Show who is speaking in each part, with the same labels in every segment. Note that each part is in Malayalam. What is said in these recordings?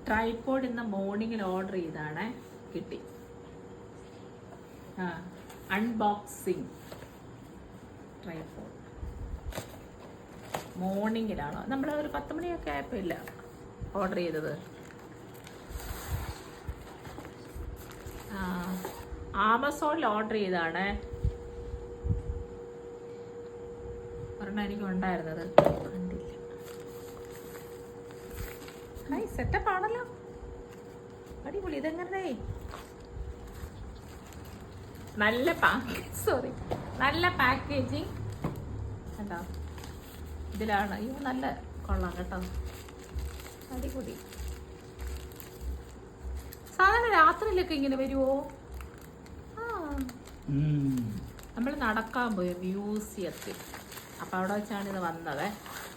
Speaker 1: ട്രൈപോഡ് ഇന്ന് മോർണിംഗിൽ ഓർഡർ ചെയ്താണ്, കിട്ടി. അൺബോക്സിങ് ട്രൈപോഡ് മോർണിംഗിലാണോ, നമ്മൾ ഒരു 10 മണിയൊക്കെ ആയപ്പോൾ ഇല്ല ഓർഡർ ചെയ്തത്. ആമസോണിൽ ഓർഡർ ചെയ്താണ്. ഒരെണ്ണം എനിക്ക് ഉണ്ടായിരുന്നത് കണ്ടില്ല. ഹായ്, സെറ്റപ്പ് ആണല്ലോ, അടിപൊളി. ഇതെങ്ങനെ നല്ല നല്ല പാക്കേജിങ് കണ്ടോ, ഇതിലാണ്. അയ്യോ നല്ല കൊള്ളാം കേട്ടോ, അടിപൊളി. സാധാരണ രാത്രിയിലൊക്കെ ഇങ്ങനെ വരുമോ? നമ്മൾ നടക്കാൻ പോയി മ്യൂസിയത്തിൽ, അപ്പോൾ അവിടെ വെച്ചാണ് ഇത് വന്നത്.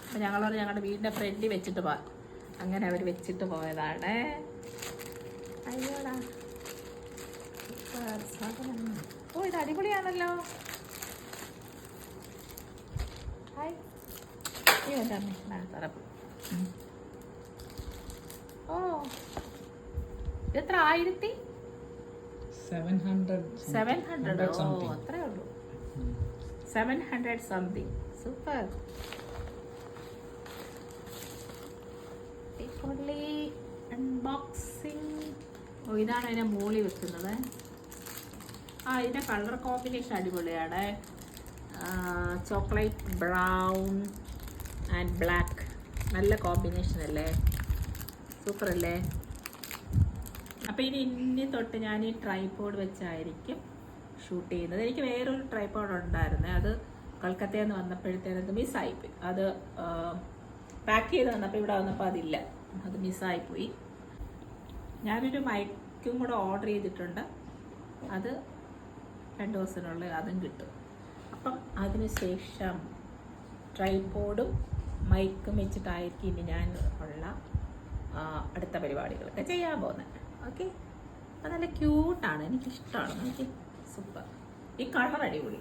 Speaker 1: അപ്പോൾ ഞങ്ങളോട് ഞങ്ങളുടെ വീടിൻ്റെ ഫ്രണ്ടിൽ വെച്ചിട്ട് അങ്ങനെ അവർ വെച്ചിട്ട് പോയതാണ്. അയ്യോടാ, ഓ ഇത് അടിപൊളിയാണല്ലോ. ഹായ്, ഓ എത്ര 1700? ഓ അത്രേ ഉള്ളൂ, 700 സംതിങ്. സൂപ്പർ. അൺബോക്സിങ്. ഓ ഇതാണ് അതിനെ മോളി വെക്കുന്നത്. ഇതിൻ്റെ കളർ കോമ്പിനേഷൻ അടിപൊളിയാണ്. ചോക്ലേറ്റ് ബ്രൗൺ ആൻഡ് ബ്ലാക്ക്, നല്ല കോമ്പിനേഷൻ അല്ലേ, സൂപ്പർ അല്ലേ. അപ്പോൾ ഇനി തൊട്ട് ഞാൻ ഈ ട്രൈപോഡ് വെച്ചായിരിക്കും ഷൂട്ട് ചെയ്യുന്നത്. എനിക്ക് വേറൊരു ട്രൈപോഡ് ഉണ്ടായിരുന്നേ, അത് കൊൽക്കത്തയിൽ നിന്ന് വന്നപ്പോഴത്തേനത് മിസ്സായിപ്പോയി. അത് പാക്ക് ചെയ്ത് വന്നപ്പോൾ ഇവിടെ വന്നപ്പോൾ അതില്ല, അത് മിസ്സായിപ്പോയി. ഞാനൊരു മൈക്കും കൂടെ ഓർഡർ ചെയ്തിട്ടുണ്ട്, അത് 2 ദിവസത്തിനുള്ളിൽ അതും കിട്ടും. അപ്പം അതിന് ശേഷം ട്രൈപോഡും മൈക്കും വെച്ചിട്ടായിരിക്കും ഇനി ഞാൻ ഉള്ള അടുത്ത പരിപാടികളൊക്കെ ചെയ്യാൻ പോകുന്നത്. ഓക്കെ, അത് നല്ല ക്യൂട്ടാണ്, എനിക്കിഷ്ടമാണ്. എനിക്ക് സൂപ്പർ. ഈ കളർ അടിപൊളി.